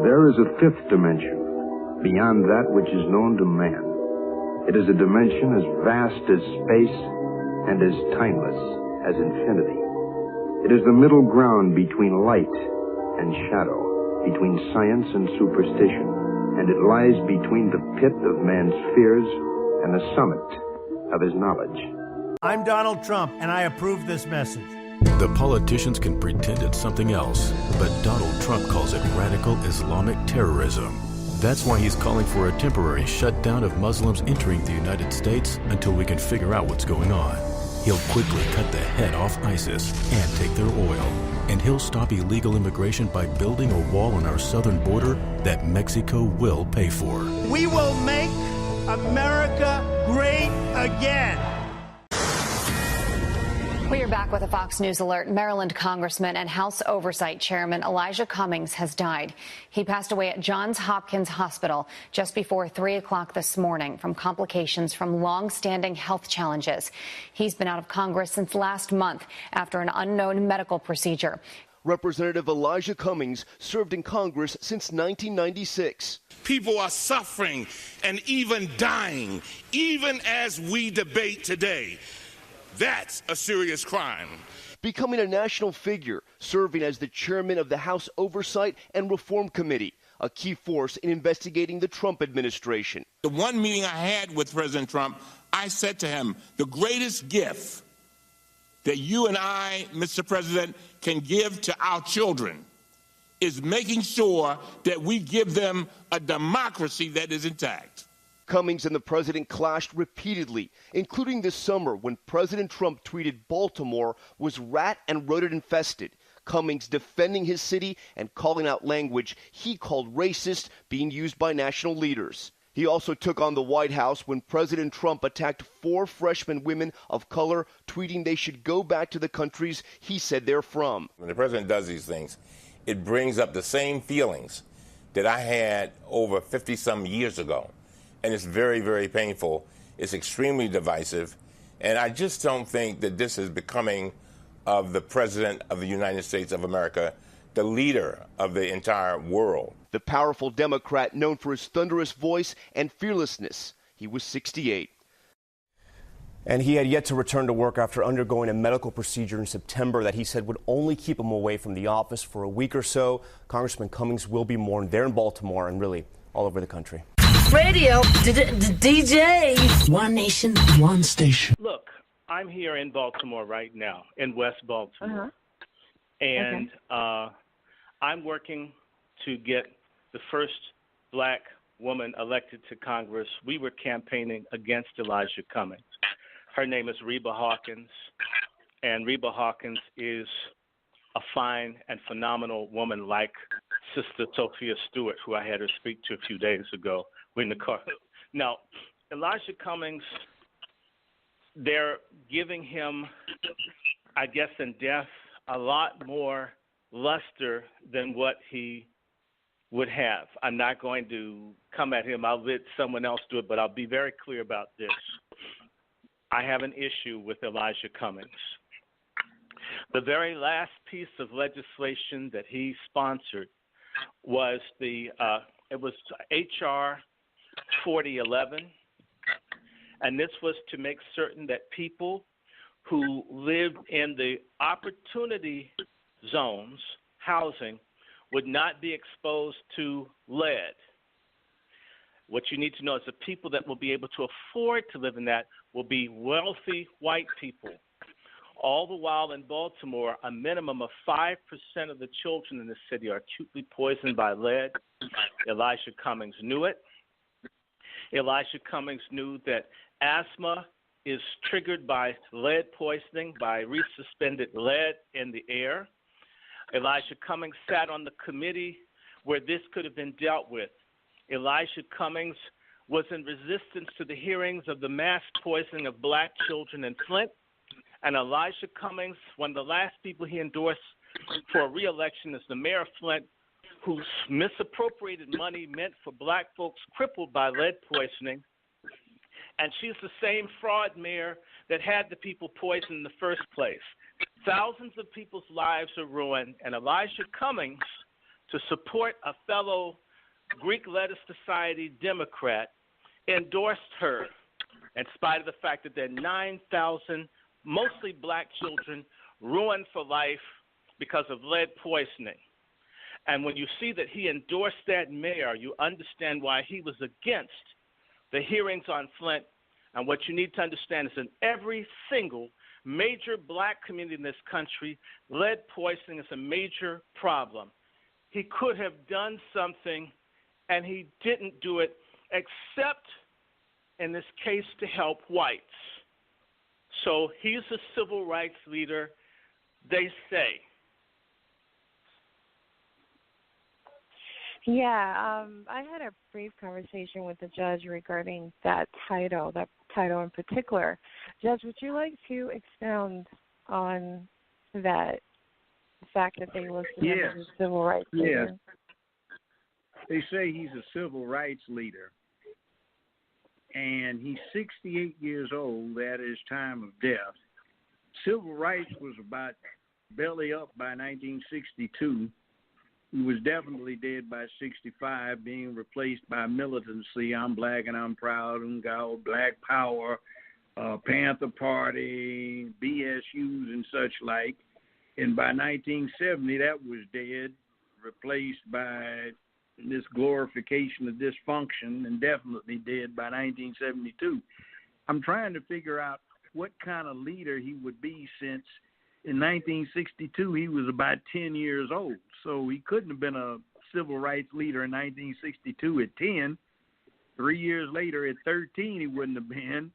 There is a fifth dimension, beyond that which is known to man. It is a dimension as vast as space and as timeless as infinity. It is the middle ground between light and shadow, between science and superstition, and it lies between the pit of man's fears and the summit of his knowledge. I'm Donald Trump, and I approve this message. The politicians can pretend it's something else, but Donald Trump calls it radical Islamic terrorism. That's why he's calling for a temporary shutdown of Muslims entering the United States until we can figure out what's going on. He'll quickly cut the head off ISIS and take their oil. And he'll stop illegal immigration by building a wall on our southern border that Mexico will pay for. We will make America great again. We are back with a Fox News alert. Maryland Congressman and House Oversight Chairman Elijah Cummings has died. He passed away at Johns Hopkins Hospital just before 3 o'clock this morning from complications from long-standing health challenges. He's been out of Congress since last month after an unknown medical procedure. Representative Elijah Cummings served in Congress since 1996. People are suffering and even dying, even as we debate today. That's a serious crime. Becoming a national figure, serving as the chairman of the House Oversight and Reform Committee, a key force in investigating the Trump administration. The one meeting I had with President Trump, I said to him, the greatest gift that you and I, Mr. President, can give to our children is making sure that we give them a democracy that is intact. Cummings and the president clashed repeatedly, including this summer when President Trump tweeted Baltimore was rat and rodent infested. Cummings defending his city and calling out language he called racist being used by national leaders. He also took on the White House when President Trump attacked 4 freshman women of color, tweeting they should go back to the countries he said they're from. When the president does these things, it brings up the same feelings that I had over 50-some years ago. And it's very, very painful. It's extremely divisive. And I just don't think that this is becoming of the President of the United States of America, the leader of the entire world. The powerful Democrat known for his thunderous voice and fearlessness. He was 68. And he had yet to return to work after undergoing a medical procedure in September that he said would only keep him away from the office for a week or so. Congressman Cummings will be mourned there in Baltimore and really all over the country. Radio, DJ, one nation, one station. Look, I'm here in Baltimore right now, in West Baltimore. And I'm working to get the first black woman elected to Congress. We were campaigning against Elijah Cummings. Her name is Reba Hawkins, and Reba Hawkins is a fine and phenomenal woman like Sister Sophia Stewart, who I had her speak to a few days ago. We're in the car. Now, Elijah Cummings, they're giving him, I guess in death, a lot more luster than what he would have. I'm not going to come at him. I'll let someone else do it, but I'll be very clear about this. I have an issue with Elijah Cummings. The very last piece of legislation that he sponsored was it was H.R. 4011, and this was to make certain that people who lived in the opportunity zones, housing, would not be exposed to lead. What you need to know is the people that will be able to afford to live in that will be wealthy white people. All the while in Baltimore, a minimum of 5% of the children in the city are acutely poisoned by lead. Elijah Cummings knew it. Elijah Cummings knew that asthma is triggered by lead poisoning, by resuspended lead in the air. Elijah Cummings sat on the committee where this could have been dealt with. Elijah Cummings was in resistance to the hearings of the mass poisoning of black children in Flint. And Elijah Cummings, one of the last people he endorsed for re-election, is the mayor of Flint, whose misappropriated money meant for black folks crippled by lead poisoning. And she's the same fraud mayor that had the people poisoned in the first place. Thousands of people's lives are ruined, and Elijah Cummings to support a fellow Greek Letter Society Democrat, endorsed her in spite of the fact that there are 9,000 mostly black children ruined for life because of lead poisoning. And when you see that he endorsed that mayor, you understand why he was against the hearings on Flint. And what you need to understand is in every single major black community in this country, lead poisoning is a major problem. He could have done something, and he didn't do it, except in this case to help whites. So he's a civil rights leader, they say. Yeah, I had a brief conversation with the judge regarding that title in particular. Judge, would you like to expound on that, the fact that they listed him as a civil rights leader? Yes. They say he's a civil rights leader, and he's 68 years old at his time of death. Civil rights was about belly up by 1962. He was definitely dead by 65, being replaced by militancy. I'm black and I'm proud, and got Black Power, Panther Party, BSUs and such like. And by 1970, that was dead, replaced by this glorification of dysfunction, and definitely dead by 1972. I'm trying to figure out what kind of leader he would be, since in 1962 he was about 10 years old. So he couldn't have been a civil rights leader in 1962 at 10. 3 years later at 13 he wouldn't have been.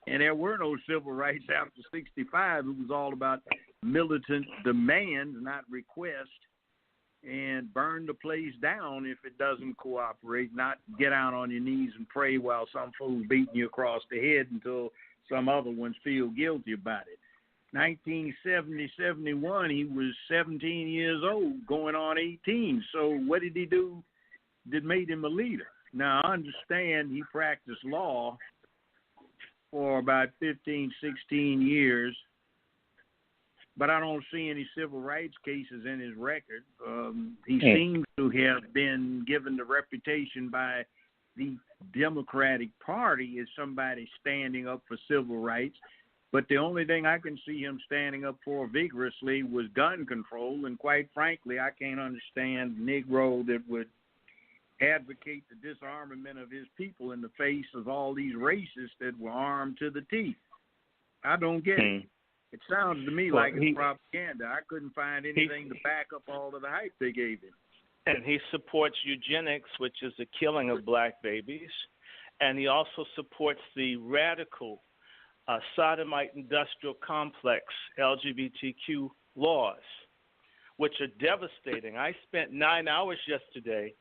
And there were no civil rights after 65. It was all about militant demands, not request. And burn the place down if it doesn't cooperate, not get out on your knees and pray while some fool's beating you across the head until some other ones feel guilty about it. 1970-71, he was 17 years old, going on 18. So what did he do that made him a leader? Now, I understand he practiced law for about 15, 16 years, but I don't see any civil rights cases in his record. He seems to have been given the reputation by the Democratic Party as somebody standing up for civil rights. But the only thing I can see him standing up for vigorously was gun control. And quite frankly, I can't understand a Negro that would advocate the disarmament of his people in the face of all these racists that were armed to the teeth. I don't get it. It sounds to me like it's propaganda. I couldn't find anything to back up all of the hype they gave him. And he supports eugenics, which is the killing of black babies. And he also supports the radical sodomite industrial complex LGBTQ laws, which are devastating. I spent 9 hours yesterday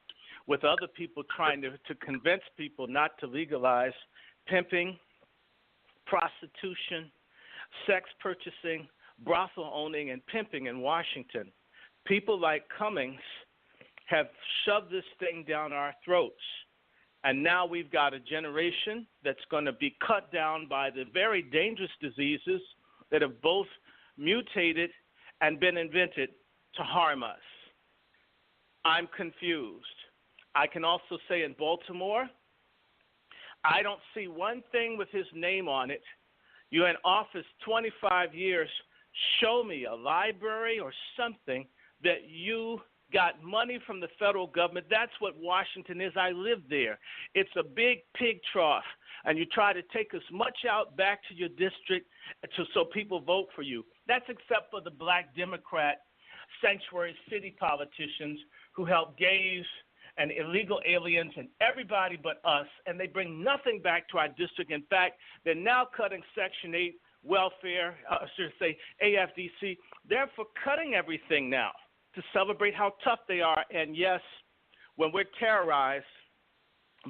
with other people trying to convince people not to legalize pimping, prostitution, sex purchasing, brothel owning, and pimping in Washington. People like Cummings have shoved this thing down our throats. And now we've got a generation that's going to be cut down by the very dangerous diseases that have both mutated and been invented to harm us. I'm confused. I can also say in Baltimore, I don't see one thing with his name on it. You're in office 25 years. Show me a library or something that you got money from the federal government. That's what Washington is. I live there. It's a big pig trough, and you try to take as much out back to your district so people vote for you. That's except for the black Democrat sanctuary city politicians who help gays and illegal aliens and everybody but us, and they bring nothing back to our district. In fact, they're now cutting Section 8 welfare, AFDC. They're for cutting everything now to celebrate how tough they are. And yes, when we're terrorized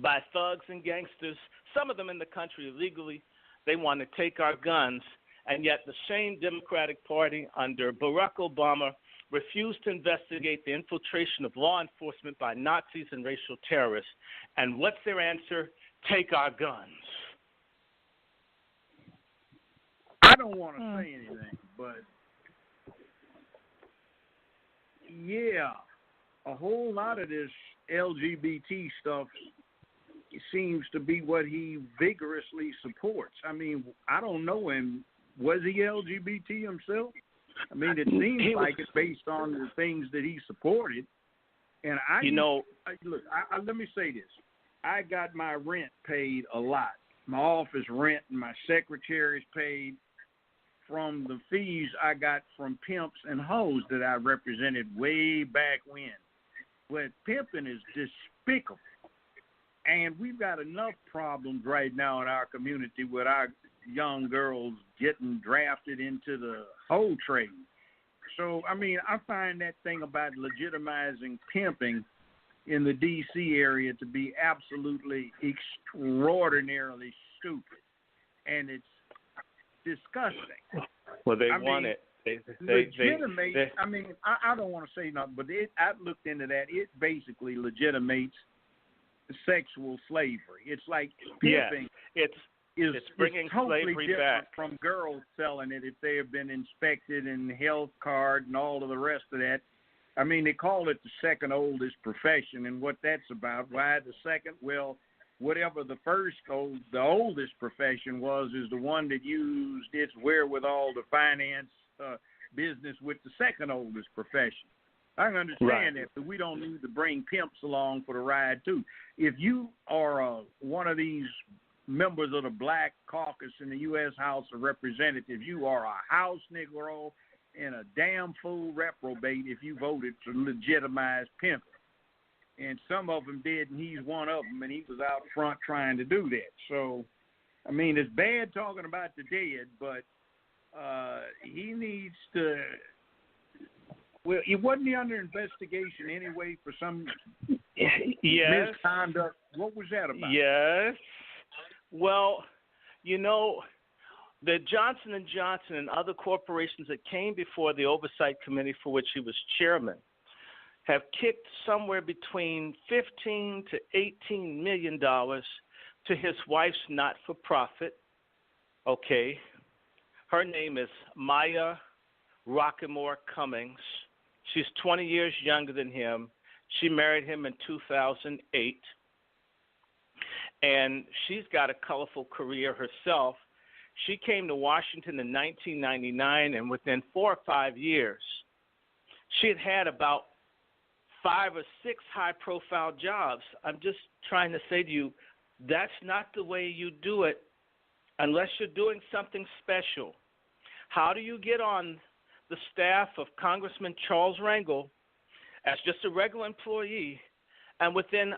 by thugs and gangsters, some of them in the country illegally, they want to take our guns. And yet the same Democratic Party under Barack Obama refused to investigate the infiltration of law enforcement by Nazis and racial terrorists. And what's their answer? Take our guns. I don't want to say anything, but yeah, a whole lot of this LGBT stuff seems to be what he vigorously supports. I mean, I don't know him. Was he LGBT himself? I mean, it seems like it's based on the things that he supported. And let me say this. I got my rent paid a lot. My office rent and my secretary's paid from the fees I got from pimps and hoes that I represented way back when. But pimping is despicable. And we've got enough problems right now in our community with our young girls getting drafted into the hoe trade. So, I mean, I find that thing about legitimizing pimping in the D.C. area to be absolutely extraordinarily stupid. And it's disgusting. Well, they want it. I mean, I don't want to say nothing, but I looked into that. It basically legitimates sexual slavery. It's like pimping. It's bringing totally slavery different back from girls selling it if they have been inspected and health card and all of the rest of that. I mean, they call it the second oldest profession, and what that's about. Why the second? Well, whatever the the oldest profession was, is the one that used its wherewithal to finance business with the second oldest profession. I can understand that, but we don't need to bring pimps along for the ride, too. If you are one of these members of the Black Caucus in the U.S. House of Representatives, you are a House Negro and a damn fool reprobate if you voted to legitimize pimping. And some of them did, and he's one of them, and he was out front trying to do that. So, I mean, it's bad talking about the dead, but he needs to. Well, wasn't he under investigation anyway for some misconduct? What was that about? Yes. Well, you know, the Johnson & Johnson and other corporations that came before the Oversight Committee for which he was chairman have kicked somewhere between $15 to $18 million to his wife's not-for-profit. Okay. Her name is Maya Rockemore Cummings. She's 20 years younger than him. She married him in 2008. And she's got a colorful career herself. She came to Washington in 1999, and within 4 or 5 years, she had about 5 or 6 high-profile jobs. I'm just trying to say to you, that's not the way you do it unless you're doing something special. How do you get on the staff of Congressman Charles Rangel as just a regular employee, and within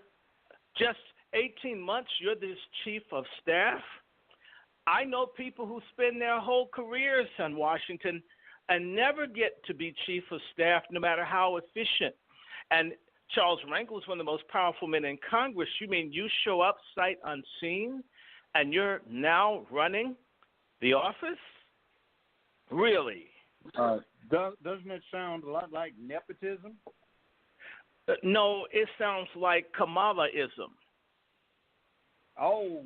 just 18 months, you're the chief of staff? I know people who spend their whole careers in Washington and never get to be chief of staff, no matter how efficient. And Charles Rangel is one of the most powerful men in Congress. You mean you show up sight unseen, and you're now running the office? Really? Doesn't it sound a lot like nepotism? No, it sounds like Kamalaism. Oh,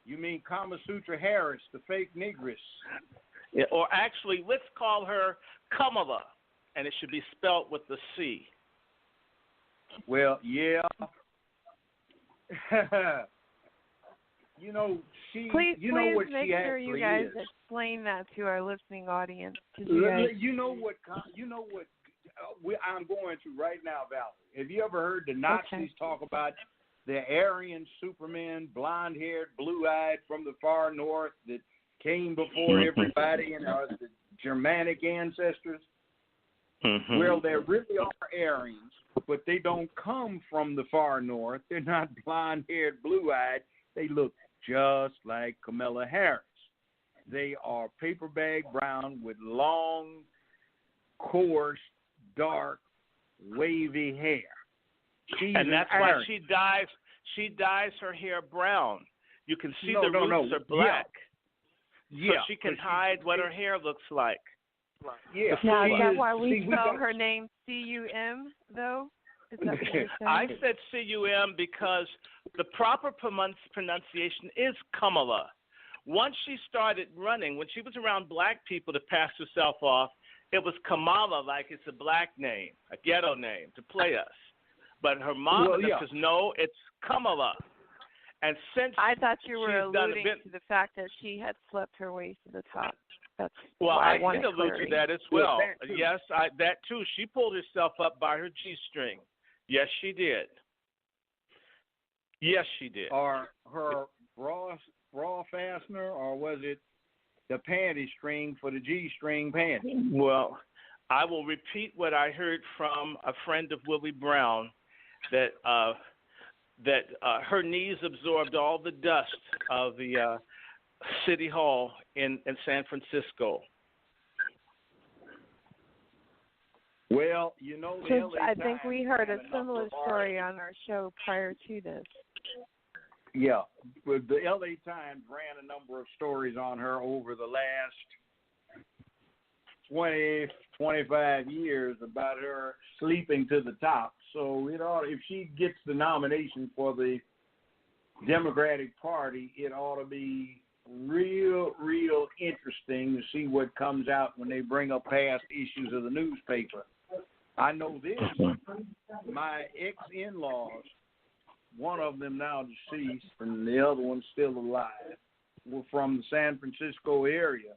you mean Kama Sutra Harris, the fake negress? Yeah, or actually, let's call her Kamala, and it should be spelled with the C. Well, yeah. You know, please what make she sure you guys is. explain that to our listening audience. You know what I'm going to right now, Valerie. Have you ever heard the Nazis talk about the Aryan Superman, blonde-haired, blue-eyed from the far north that came before everybody and are the Germanic ancestors? Mm-hmm. Well, there really are Aryans, but they don't come from the far north. They're not blonde-haired, blue-eyed. They look just like Kamala Harris. They are paper bag brown with long, coarse, dark, wavy hair. And that's why she dyes her hair brown. You can see the roots are black. Yeah. So she can hide what her hair looks like. Yeah. Now, is that why we spell her name C-U-M, though? Is that what you're saying? I said C-U-M because the proper pronunciation is Kamala. Once she started running, when she was around black people to pass herself off, it was Kamala, like it's a black name, a ghetto name, to play us. But her mom says, no, it's Kamala. And since I thought you were alluding to the fact that she had slept her way to the top. That's I wanted did allude clarity. to that as well. Yes, that too. She pulled herself up by her G-string. Yes, she did. Yes, she did. Or her bra fastener, or was it the panty string for the G-string panty? Well, I will repeat what I heard from a friend of Willie Brown, that her knees absorbed all the dust of the City Hall in San Francisco. Well, you know, the LA I think Times we heard a ran similar number of story on our show prior to this. Yeah, but the LA Times ran a number of stories on her over the last 20, 25 years about her sleeping to the top. So it ought, if she gets the nomination for the Democratic Party, it ought to be real interesting to see what comes out when they bring up past issues of the newspaper. I know this. My ex-in-laws, one of them now deceased and the other one still alive, were from the San Francisco area.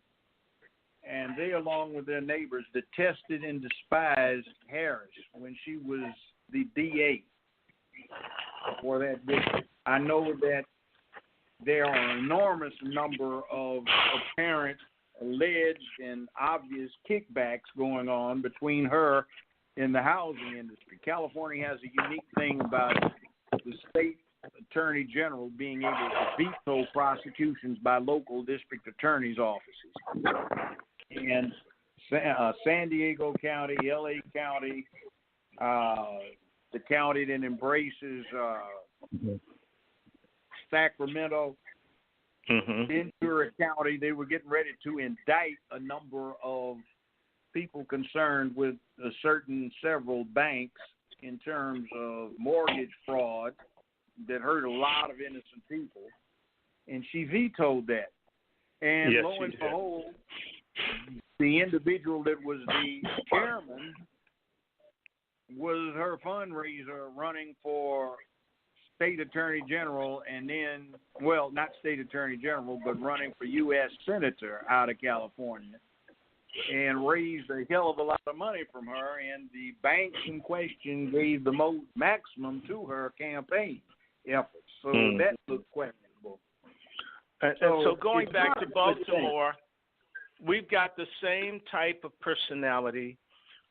And they, along with their neighbors, detested and despised Harris when she was the DA for that district. I know that there are an enormous number of apparent, alleged, and obvious kickbacks going on between her and the housing industry. California has a unique thing about the state attorney general being able to veto prosecutions by local district attorneys' offices. And San Diego County, LA County, the county that embraces Sacramento, Ventura County, they were getting ready to indict a number of people concerned with several banks in terms of mortgage fraud that hurt a lot of innocent people, and she vetoed that. And yes, lo and behold, the individual that was the chairman was her fundraiser running for state attorney general, and then, well, not state attorney general, but running for U.S. senator out of California, and raised a hell of a lot of money from her, and the banks in question gave the maximum to her campaign efforts. So that looked questionable. And so going back to Baltimore, we've got the same type of personality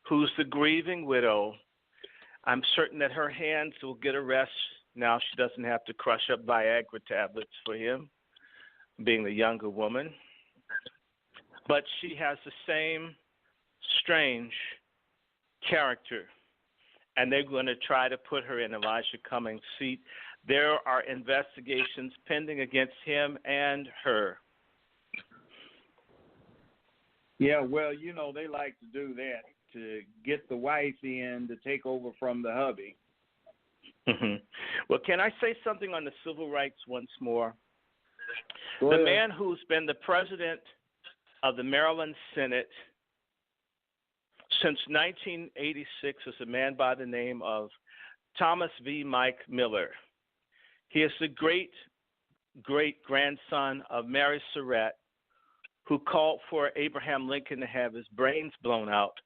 who's the grieving widow. I'm certain that her hands will get a rest now. She doesn't have to crush up Viagra tablets for him, being the younger woman. But she has the same strange character, and they're going to try to put her in Elijah Cummings' seat. There are investigations pending against him and her. Yeah, well, you know, they like to do that, to get the wife in to take over from the hubby. Well, can I say something on the civil rights once more? Go the ahead. man who's been the president of the Maryland Senate since 1986 is a man by the name of Thomas V. Mike Miller. He is the great-grandson of Mary Surratt, who called for Abraham Lincoln to have his brains blown out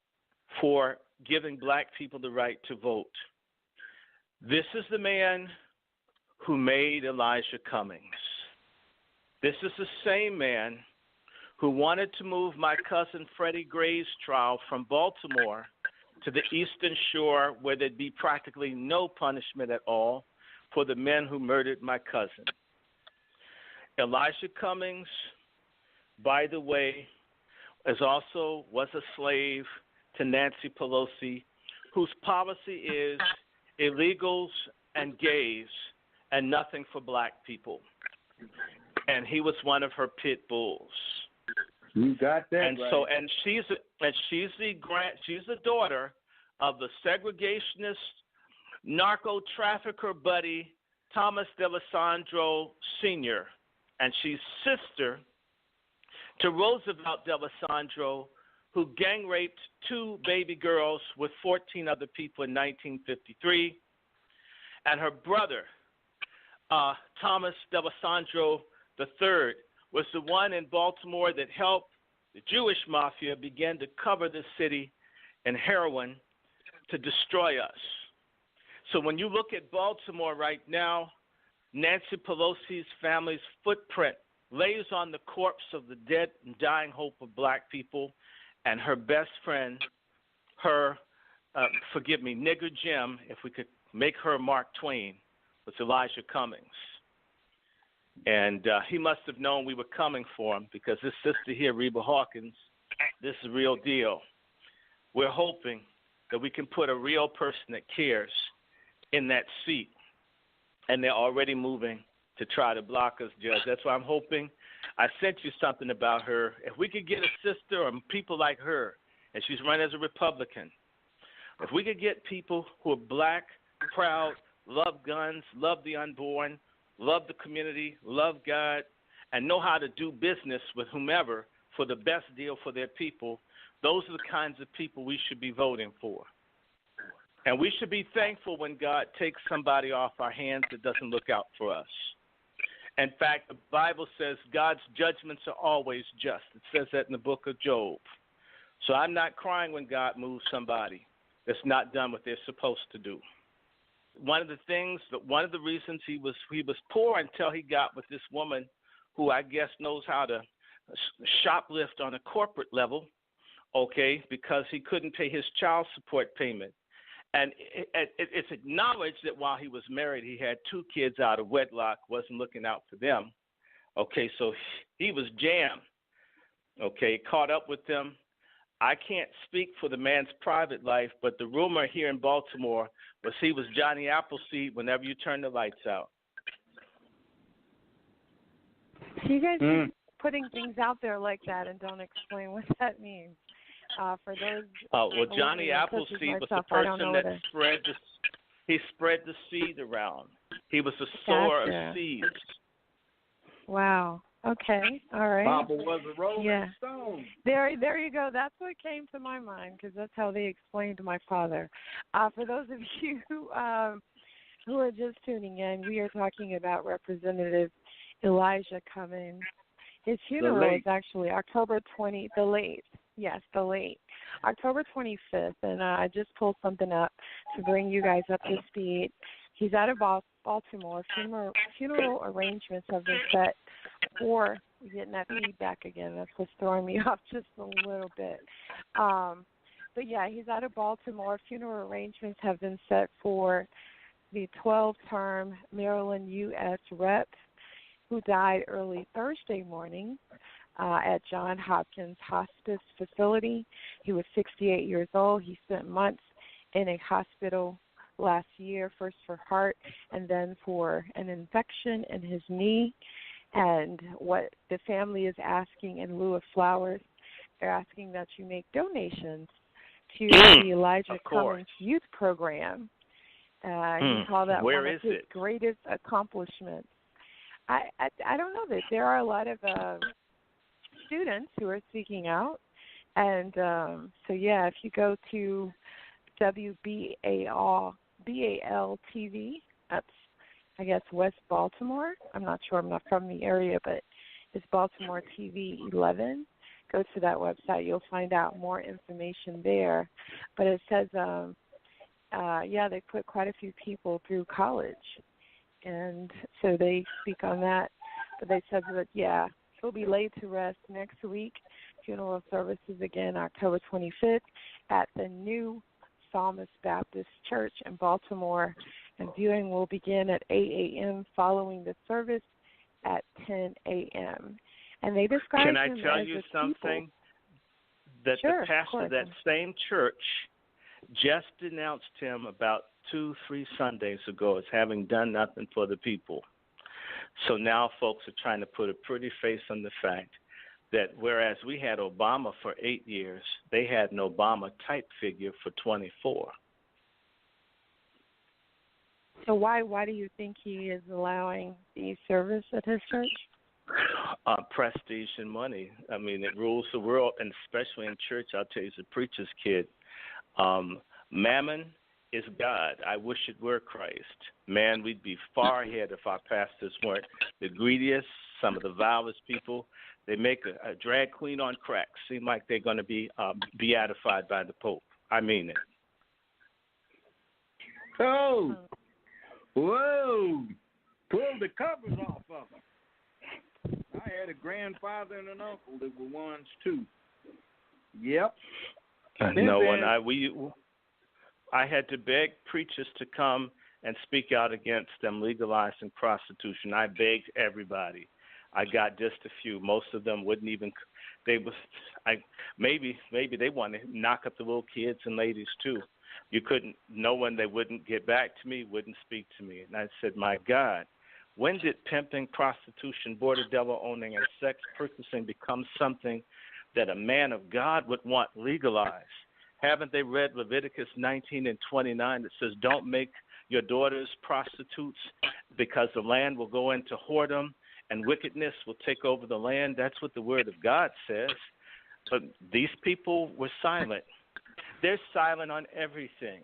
for giving black people the right to vote. This is the man who made Elijah Cummings. This is the same man who wanted to move my cousin Freddie Gray's trial from Baltimore to the Eastern Shore, where there'd be practically no punishment at all for the men who murdered my cousin. Elijah Cummings, by the way, was a slave to Nancy Pelosi, whose policy is illegals and gays and nothing for black people. And he was one of her pit bulls. You got that and right. So, and she's the daughter of the segregationist narco trafficker buddy Thomas D'Alessandro Sr., and she's sister to Roosevelt D'Alessandro, who gang raped 2 baby girls with 14 other people in 1953. And her brother, Thomas D'Alessandro III, was the one in Baltimore that helped the Jewish mafia begin to cover the city in heroin to destroy us. So when you look at Baltimore right now, Nancy Pelosi's family's footprint lays on the corpse of the dead and dying hope of black people, and her best friend, Nigger Jim, if we could make her Mark Twain, was Elijah Cummings. And he must have known we were coming for him, because this sister here, Reba Hawkins, this is a real deal. We're hoping that we can put a real person that cares in that seat, and they're already moving to try to block us, Judge. That's why I'm hoping. I sent you something about her. If we could get a sister or people like her, and she's run as a Republican, if we could get people who are black, proud, love guns, love the unborn, love the community, love God, and know how to do business with whomever for the best deal for their people, those are the kinds of people we should be voting for. And we should be thankful when God takes somebody off our hands that doesn't look out for us. In fact, the Bible says God's judgments are always just. It says that in the book of Job. So I'm not crying when God moves somebody that's not done what they're supposed to do. One of the reasons he was poor until he got with this woman who I guess knows how to shoplift on a corporate level, okay, because he couldn't pay his child support payment. And it's acknowledged that while he was married, he had 2 kids out of wedlock, wasn't looking out for them. Okay, so he was jammed. Okay, caught up with them. I can't speak for the man's private life, but the rumor here in Baltimore was he was Johnny Appleseed whenever you turn the lights out. You guys are putting things out there like that and don't explain what that means. For those, Johnny Appleseed was the person that spread the seed around. He was a sower of seeds. Wow. Okay. All right. Papa was a rolling stone. There you go. That's what came to my mind, because that's how they explained my father. For those of you who are just tuning in, we are talking about Representative Elijah Cummings. His funeral is actually October 20th, the late. Yes, the late. October 25th, and I just pulled something up to bring you guys up to speed. He's out of Baltimore. Funeral arrangements have been set for, getting that feedback again, that's what's throwing me off just a little bit. But yeah, he's out of Baltimore. Funeral arrangements have been set for the 12-term Maryland U.S. Rep who died early Thursday morning at Johns Hopkins Hospice Facility. He was 68 years old. He spent months in a hospital last year, first for heart and then for an infection in his knee. And what the family is asking in lieu of flowers, they're asking that you make donations to the Elijah Cummings Youth Program. He called that one of his greatest accomplishments. I don't know that there are a lot of students who are speaking out, and so yeah, if you go to WBAL TV, that's I guess West Baltimore. I'm not sure. I'm not from the area, but it's Baltimore TV 11. Go to that website. You'll find out more information there. But it says, they put quite a few people through college. And so they speak on that. But they said that, he'll be laid to rest next week. Funeral services again October 25th at the New Psalmist Baptist Church in Baltimore. And viewing will begin at 8 a.m. following the service at 10 a.m. And they describe him as Can I tell you something? That the pastor of that same church just denounced him about 2-3 Sundays ago as having done nothing for the people. So now folks are trying to put a pretty face on the fact that whereas we had Obama for 8 years, they had an Obama-type figure for 24. So why do you think he is allowing the service at his church? prestige and money. I mean, it rules the world, and especially in church. I'll tell you, as a preacher's kid, mammon is God. I wish it were Christ. Man, we'd be far ahead if our pastors weren't the greediest, some of the vilest people. They make a drag queen on crack seem like they're going to be beatified by the Pope. I mean it. Oh, whoa! Pull the covers off of them. I had a grandfather and an uncle that were ones too. Yep. No one. I had to beg preachers to come and speak out against them legalizing prostitution. I begged everybody. I got just a few. Most of them wouldn't even. Maybe they want to knock up the little kids and ladies too. You couldn't. No one. They wouldn't get back to me. Wouldn't speak to me. And I said, my God, when did pimping, prostitution, border devil owning, and sex purchasing become something that a man of God would want legalized? Haven't they read Leviticus 19 and 29 that says, don't make your daughters prostitutes because the land will go into whoredom and wickedness will take over the land? That's what the word of God says. But these people were silent. They're silent on everything,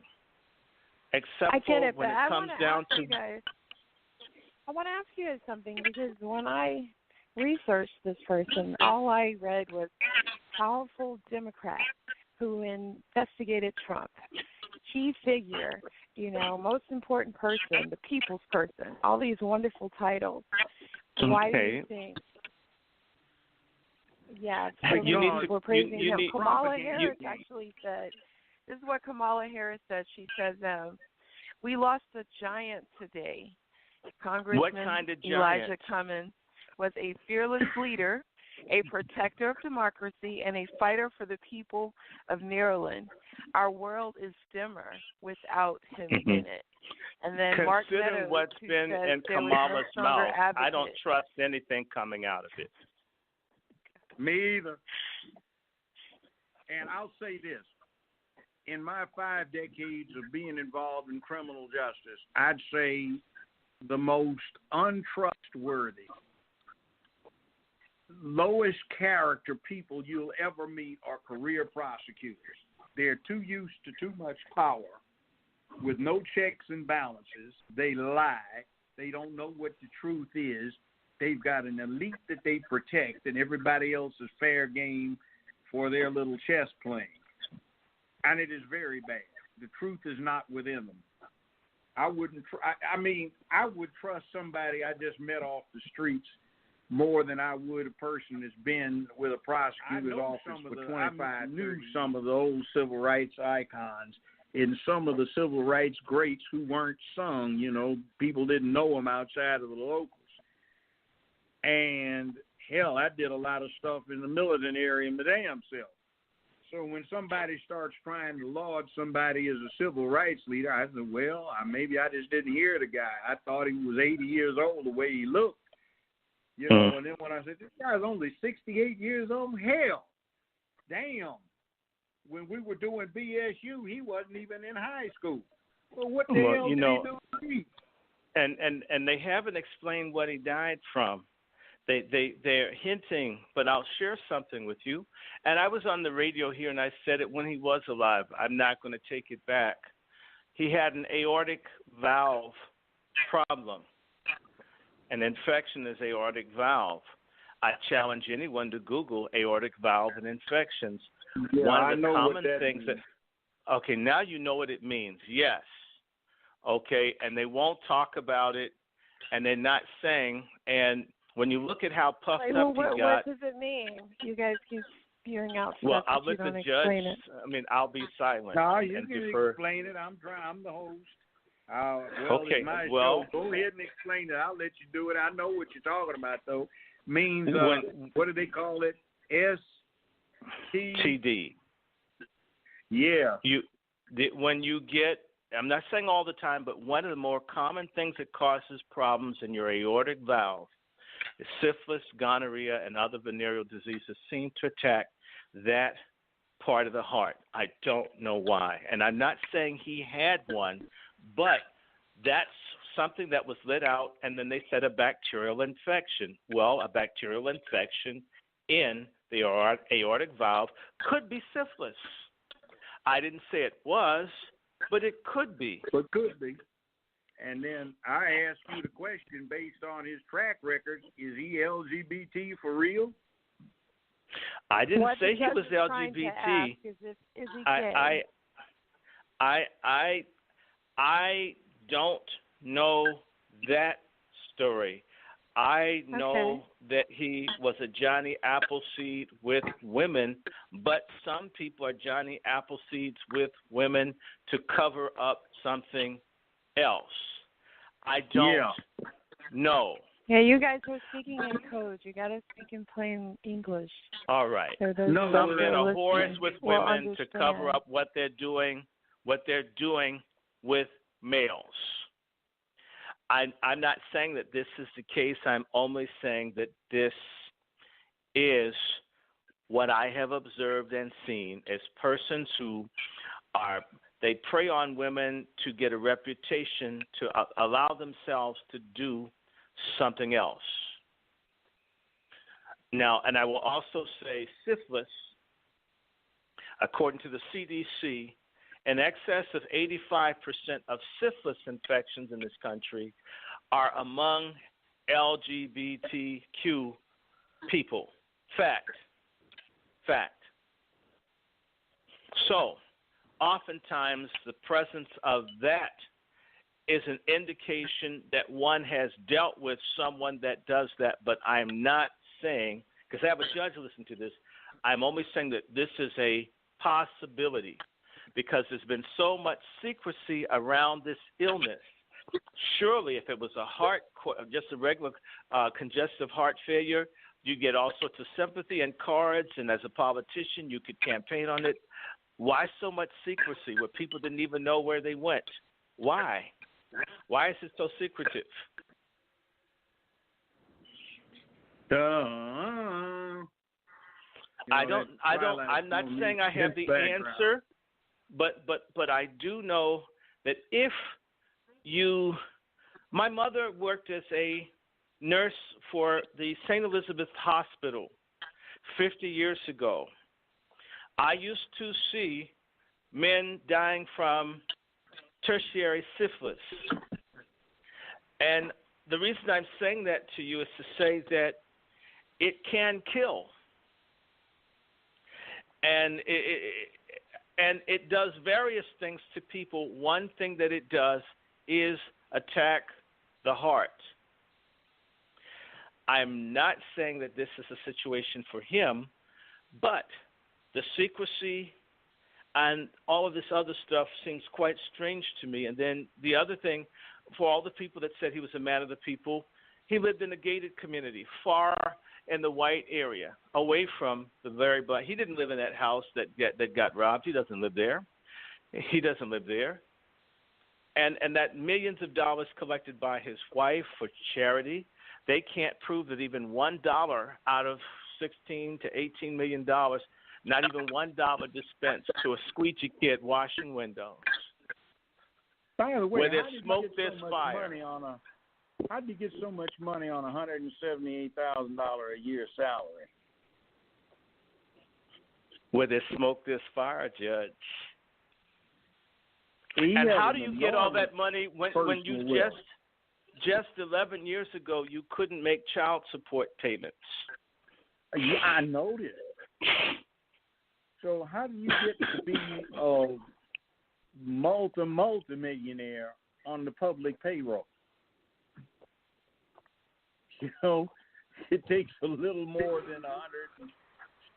except for when it comes down to. I want to ask you guys something, because when I researched this person, all I read was powerful Democrat who investigated Trump, key figure, most important person, the people's person, all these wonderful titles. Why do you think? Yeah, we're praising him. Kamala Harris actually said, this is what Kamala Harris said. She says, we lost a giant today. Congressman what kind of giant? Elijah Cummings was a fearless leader, a protector of democracy, and a fighter for the people of Maryland. Our world is dimmer without him in it. And then Mark Considering Meadows, what's been in Kamala's mouth, I don't trust anything coming out of it. Me either. And I'll say this. In my 5 decades of being involved in criminal justice, I'd say the most untrustworthy, lowest character people you'll ever meet are career prosecutors. They're too used to too much power with no checks and balances. They lie. They don't know what the truth is. They've got an elite that they protect, and everybody else is fair game for their little chess playing. And it is very bad. The truth is not within them. I would trust somebody I just met off the streets more than I would a person that's been with a prosecutor's office for 25 years. I knew some of the old civil rights icons and some of the civil rights greats who weren't sung. People didn't know them outside of the locals. And, hell, I did a lot of stuff in the militant area in the damn self. So when somebody starts trying to laud somebody as a civil rights leader, I said, well, maybe I just didn't hear the guy. I thought he was 80 years old the way he looked. And then when I said, this guy's only 68 years old, hell, damn. When we were doing BSU, he wasn't even in high school. Well, what the hell did he do to me? And they haven't explained what he died from. They're hinting, but I'll share something with you. And I was on the radio here, and I said it when he was alive. I'm not going to take it back. He had an aortic valve problem. An infection is aortic valve. I challenge anyone to Google aortic valve and infections. Yeah, one of the common things that. Okay, now you know what it means. Yes. Okay, and they won't talk about it, and they're not saying. And when you look at how puffed up he got. What does it mean? You guys keep spewing out stuff. Well, I'll let the judge. I'll be silent. No, you can explain it. I'm the host. Okay. Show. Go ahead and explain it. I'll let you do it. I know what you're talking about, though. Means what do they call it? STD. Yeah. When you get, I'm not saying all the time, but one of the more common things that causes problems in your aortic valve is syphilis, gonorrhea, and other venereal diseases seem to attack that part of the heart. I don't know why. And I'm not saying he had one, but that's something that was let out, and then they said a bacterial infection. Well, a bacterial infection in the aortic valve could be syphilis. I didn't say it was, but it could be. But could be. And then I asked you the question based on his track record, is he LGBT for real? I didn't What say the he judge was is trying to LGBT. ask is he gay? I don't know that story. I know that he was a Johnny Appleseed with women, but some people are Johnny Appleseeds with women to cover up something else. I don't know. Yeah, you guys are speaking in code. You got to speak in plain English. All right. So Some men are whores with women to cover up what they're doing with males. I'm not saying that this is the case. I'm only saying that this is what I have observed and seen as persons who they prey on women to get a reputation to allow themselves to do something else. Now, and I will also say syphilis, according to the CDC, in excess of 85% of syphilis infections in this country are among LGBTQ people. Fact. So, oftentimes the presence of that is an indication that one has dealt with someone that does that, but I'm not saying, because I have a judge listen to this, I'm only saying that this is a possibility because there's been so much secrecy around this illness. Surely if it was just a regular congestive heart failure, you get all sorts of sympathy and cards, and as a politician you could campaign on it. Why so much secrecy where people didn't even know where they went? Why? Why is it so secretive? I'm not saying I have the answer, but I do know that my mother worked as a nurse for the St. Elizabeth Hospital 50 years ago. I used to see men dying from tertiary syphilis. And the reason I'm saying that to you is to say that it can kill. And it does various things to people. One thing that it does is attack the heart. I'm not saying that this is a situation for him, but the secrecy and all of this other stuff seems quite strange to me. And then the other thing, for all the people that said he was a man of the people, he lived in a gated community, far in the white area, away from the very black. He didn't live in that house that got robbed. He doesn't live there. And that millions of dollars collected by his wife for charity, they can't prove that even $1 out of $16 to $18 million, not even $1 dispensed to a squeegee kid washing windows. By the way, where there's smoke, there's fire. How did you get so much money on $178,000 a year salary? Where there's smoke, there's fire, Judge. And how do you get all that money when you just 11 years ago you couldn't make child support payments? Yeah, I noticed. So how do you get to be a multi-millionaire on the public payroll? You know, it takes a little more than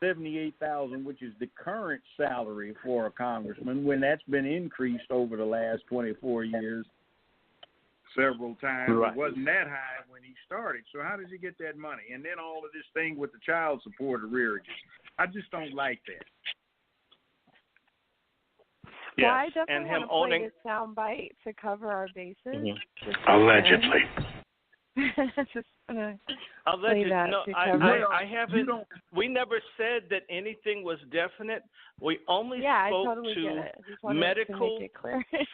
$178,000, which is the current salary for a congressman, when that's been increased over the last 24 years several times. Right. It wasn't that high when he started. So how does he get that money? And then all of this thing with the child support arrearages. I just don't like that. Well, I definitely want to play this soundbite to cover our bases. Mm-hmm. Allegedly. Just gonna Allegedly. No, I haven't. We never said that anything was definite. We only spoke to medical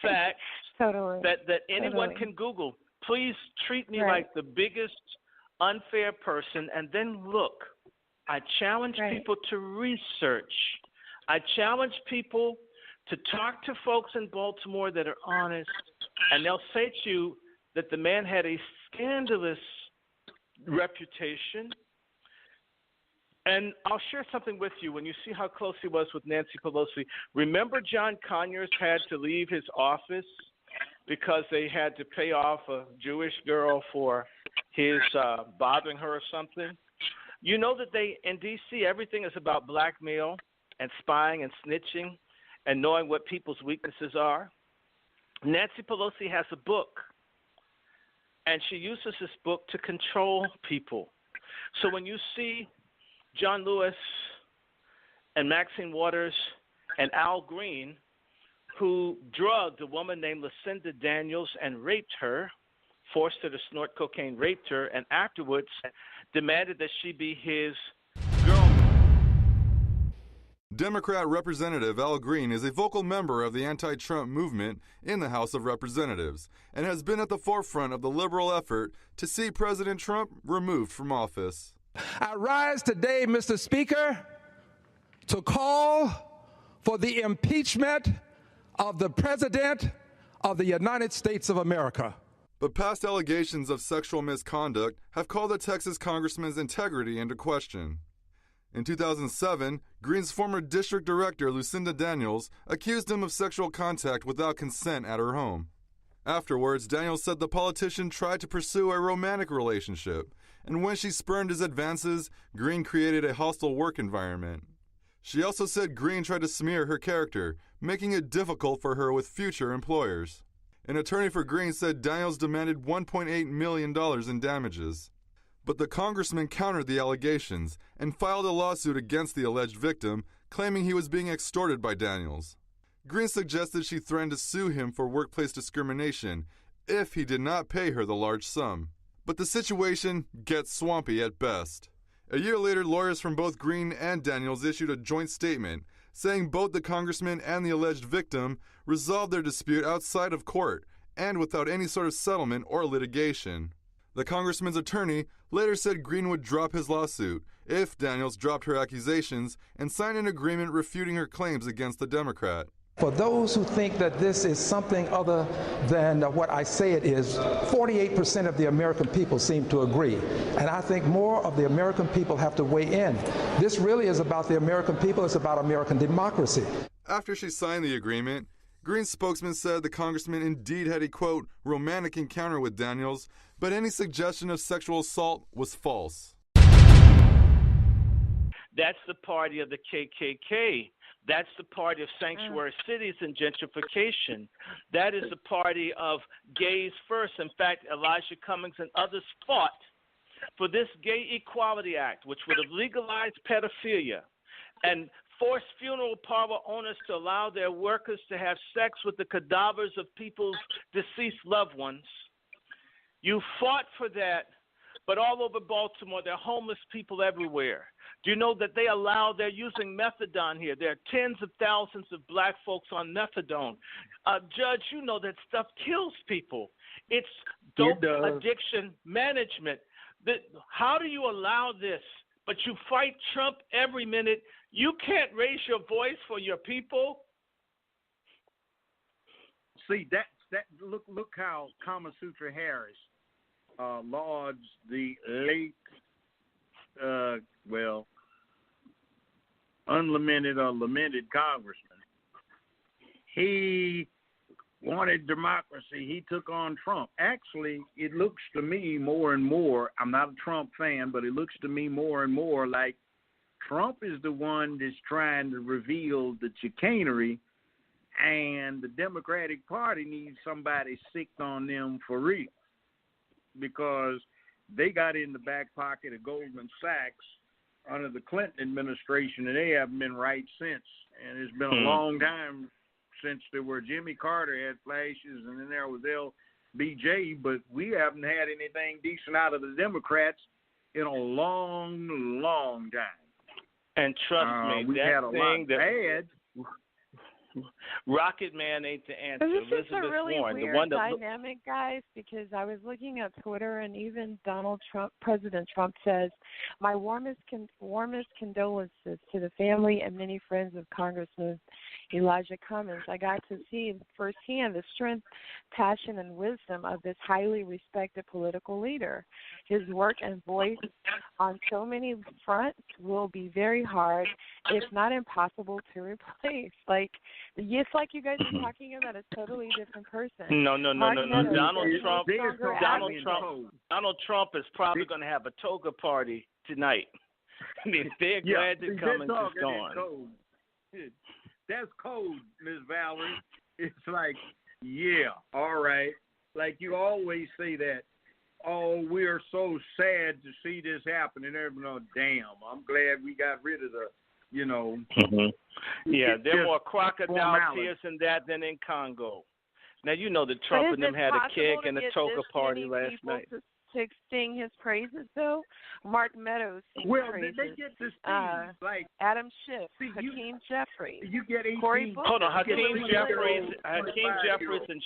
facts that anyone can Google. Please treat me like the biggest unfair person. And then look, I challenge people to research. I challenge people to talk to folks in Baltimore that are honest, and they'll say to you that the man had a scandalous reputation. And I'll share something with you. When you see how close he was with Nancy Pelosi, remember John Conyers had to leave his office because they had to pay off a Jewish girl for his bothering her or something? You know that in D.C., everything is about blackmail and spying and snitching and knowing what people's weaknesses are. Nancy Pelosi has a book, and she uses this book to control people. So when you see John Lewis and Maxine Waters and Al Green, who drugged a woman named Lucinda Daniels and raped her, forced her to snort cocaine, raped her, and afterwards demanded that she be his girlfriend. Democrat Representative Al Green is a vocal member of the anti-Trump movement in the House of Representatives and has been at the forefront of the liberal effort to see President Trump removed from office. I rise today, Mr. Speaker, to call for the impeachment of the President of the United States of America. But past allegations of sexual misconduct have called the Texas congressman's integrity into question. In 2007, Green's former district director, Lucinda Daniels, accused him of sexual contact without consent at her home. Afterwards, Daniels said the politician tried to pursue a romantic relationship, and when she spurned his advances, Green created a hostile work environment. She also said Green tried to smear her character, making it difficult for her with future employers. An attorney for Green said Daniels demanded $1.8 million in damages. But the congressman countered the allegations and filed a lawsuit against the alleged victim, claiming he was being extorted by Daniels. Green suggested she threatened to sue him for workplace discrimination if he did not pay her the large sum. But the situation gets swampy at best. A year later, lawyers from both Green and Daniels issued a joint statement saying both the congressman and the alleged victim resolved their dispute outside of court and without any sort of settlement or litigation. The congressman's attorney later said Green would drop his lawsuit if Daniels dropped her accusations and signed an agreement refuting her claims against the Democrat. For those who think that this is something other than what I say it is, 48% of the American people seem to agree. And I think more of the American people have to weigh in. This really is about the American people. It's about American democracy. After she signed the agreement, Green's spokesman said the congressman indeed had a, quote, romantic encounter with Daniels, but any suggestion of sexual assault was false. That's the party of the KKK. That's the party of sanctuary cities and gentrification. That is the party of gays first. In fact, Elijah Cummings and others fought for this Gay Equality Act, which would have legalized pedophilia and forced funeral parlor owners to allow their workers to have sex with the cadavers of people's deceased loved ones. You fought for that, but all over Baltimore, there are homeless people everywhere. Do you know that they're using methadone here? There are tens of thousands of black folks on methadone. Judge, you know that stuff kills people. It's dope addiction management. How do you allow this? But you fight Trump every minute. You can't raise your voice for your people. See, look how Kama Sutra Harris lauds the late, unlamented or lamented congressman. He wanted democracy. He took on Trump. Actually, it looks to me more and more, I'm not a Trump fan, but it looks to me more and more like Trump is the one that's trying to reveal the chicanery, and the Democratic Party needs somebody sicked on them for real, because they got in the back pocket of Goldman Sachs under the Clinton administration, and they haven't been right since. And it's been a long time since there were Jimmy Carter had flashes, and then there was LBJ, but we haven't had anything decent out of the Democrats in a long, long time. And trust me, we that had a thing lot bad. Rocket Man ain't the answer. This is Elizabeth a really Warren, weird the one that dynamic, guys, because I was looking at Twitter, and even President Trump says, "My warmest condolences to the family and many friends of Congressman Elijah Cummings. I got to see firsthand the strength, passion, and wisdom of this highly respected political leader. His work and voice on so many fronts will be very hard, if not impossible, to replace." It's like you guys are talking about a totally different person. No. Donald Trump is probably going to have a toga party tonight. I mean, they're glad that Cummings is gone. That's cold, Miss Valerie. It's like, yeah, all right. Like you always say that, oh, we are so sad to see this happen. And everyone, damn, I'm glad we got rid of the, Yeah, there are more crocodile tears in that than in Congo. Now, you know that Trump and them had a keg and a toga party last night. To sing his praises, though, Mark Meadows sings praises. They get to sing, like Adam Schiff, Hakeem Jeffries, you get 18. Cory Booker. Hold on, Hakeem Jeffries and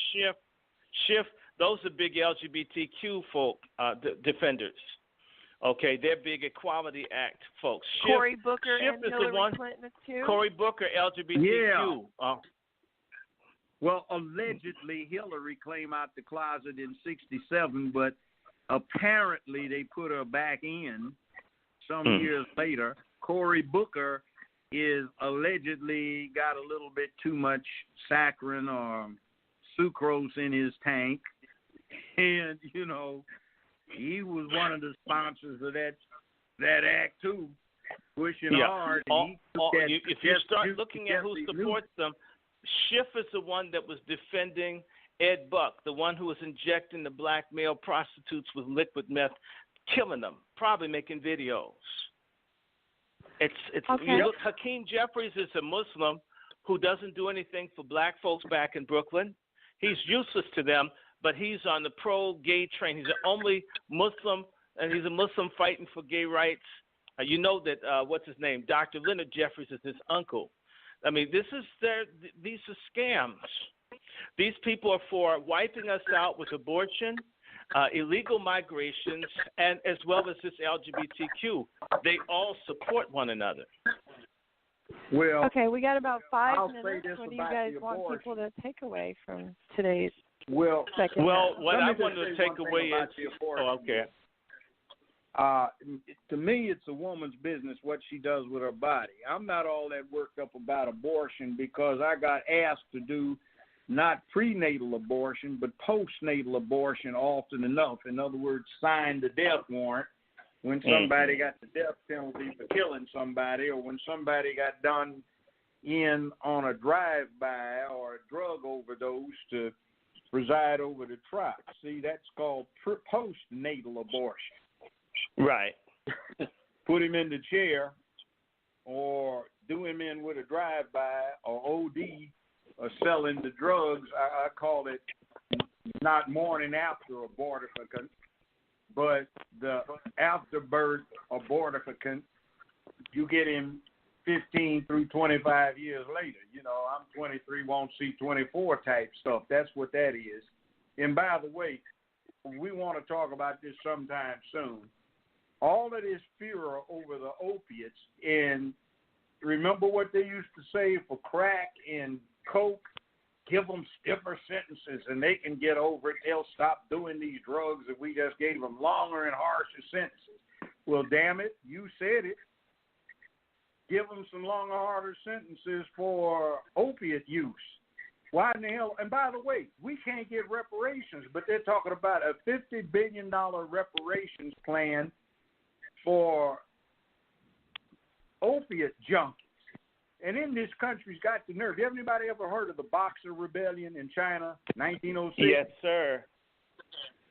Schiff. Those are big LGBTQ folk defenders. Okay, they're big Equality Act folks. Cory Booker Schiff and is Hillary the one. Clinton too. Cory Booker, LGBTQ. Yeah. Well, allegedly, Hillary came out the closet in '67, but apparently they put her back in some years later. Cory Booker is allegedly got a little bit too much saccharin or sucrose in his tank, and he was one of the sponsors of that act too, pushing hard. If you start looking at who supports them, Schiff is the one that was defending Ed Buck, the one who was injecting the black male prostitutes with liquid meth, killing them, probably making videos. Look, Hakeem Jeffries is a Muslim who doesn't do anything for black folks back in Brooklyn. He's useless to them, but he's on the pro-gay train. He's the only Muslim, and he's a Muslim fighting for gay rights. You know that, what's his name? Dr. Leonard Jeffries is his uncle. I mean, these are scams. These people are for wiping us out with abortion, illegal migrations, and as well as this LGBTQ. They all support one another. Well, okay, we got about 5 minutes. What do you guys want people to take away from today's second? Well, what I wanted to take away is to me, it's a woman's business what she does with her body. I'm not all that worked up about abortion because I got asked to do not prenatal abortion, but postnatal abortion often enough. In other words, sign the death warrant when somebody got the death penalty for killing somebody, or when somebody got done in on a drive-by or a drug overdose to preside over the trial. See, that's called postnatal abortion. Right. Put him in the chair or do him in with a drive-by or OD or selling the drugs. I call it not morning after abortifacient, but the afterbirth abortifacient. You get him 15 through 25 years later. I'm 23, won't see 24 type stuff. That's what that is. And by the way, we want to talk about this sometime soon. All of this fear over the opiates, and remember what they used to say for crack and coke, give them stiffer sentences and they can get over it. They'll stop doing these drugs if we just gave them longer and harsher sentences. Well, damn it, you said it. Give them some longer, harder sentences for opiate use. Why in the hell? And by the way, we can't get reparations, but they're talking about a $50 billion reparations plan for opiate junkies. And in this country's got the nerve. Anybody ever heard of the Boxer Rebellion in China, 1906? Yes, sir.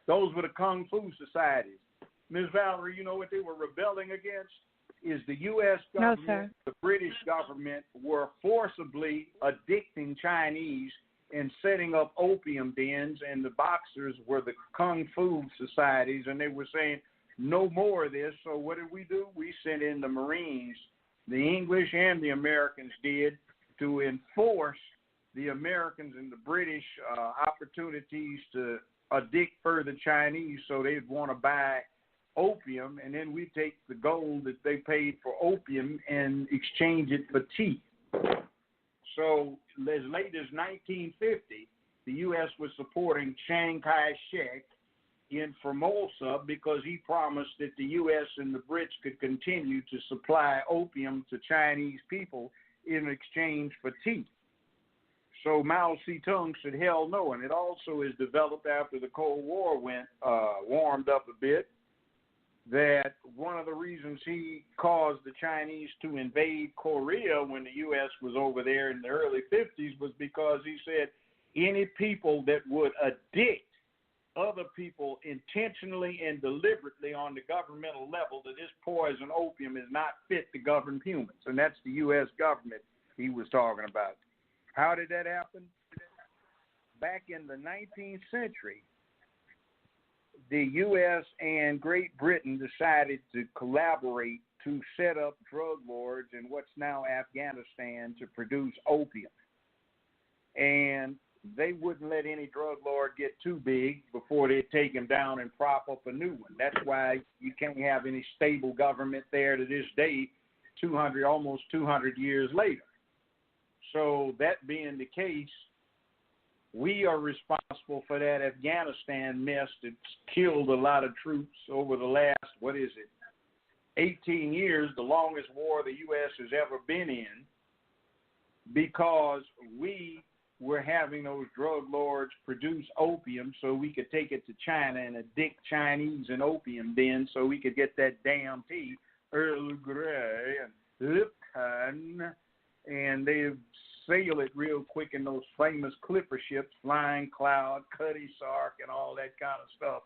Those were the Kung Fu societies. Ms. Valerie, you know what they were rebelling against? Is the U.S. government, the British government were forcibly addicting Chinese and setting up opium dens, and the Boxers were the Kung Fu societies, and they were saying, no more of this. So what did we do? We sent in the Marines, the English and the Americans did, to enforce the Americans and the British opportunities to addict further Chinese, so they'd want to buy opium, and then we take the gold that they paid for opium and exchange it for tea. So as late as 1950, the U.S. was supporting Chiang Kai-shek in Formosa because he promised that the U.S. and the Brits could continue to supply opium to Chinese people in exchange for tea. So Mao Zedong said, hell no, and it also is developed after the Cold War warmed up a bit, that one of the reasons he caused the Chinese to invade Korea when the U.S. was over there in the early 50s was because he said any people that would addict other people intentionally and deliberately on the governmental level to this poison opium is not fit to govern humans. And that's the U.S. government he was talking about. How did that happen? Back in the 19th century, the U.S. and Great Britain decided to collaborate to set up drug lords in what's now Afghanistan to produce opium. And they wouldn't let any drug lord get too big before they'd take him down and prop up a new one. That's why you can't have any stable government there to this day, almost 200 years later. So that being the case, we are responsible for that Afghanistan mess that's killed a lot of troops over the last, 18 years, the longest war the U.S. has ever been in, because we were having those drug lords produce opium so we could take it to China and addict Chinese in opium then so we could get that damn tea, Earl Grey and Lipton, and they sail it real quick in those famous clipper ships, Flying Cloud, Cutty Sark, and all that kind of stuff.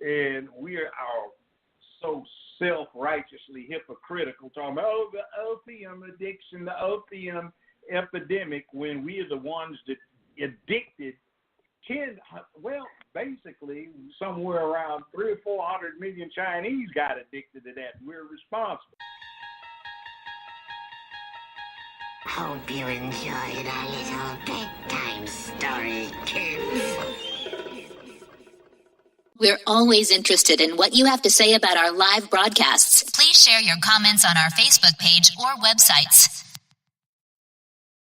And we are so self-righteously hypocritical, talking about, the opium addiction, the opium epidemic, when we are the ones that addicted basically somewhere around 300 or 400 million Chinese got addicted to that. We're responsible. Hope you enjoyed our little bedtime story, kids. We're always interested in what you have to say about our live broadcasts. Please share your comments on our Facebook page or websites.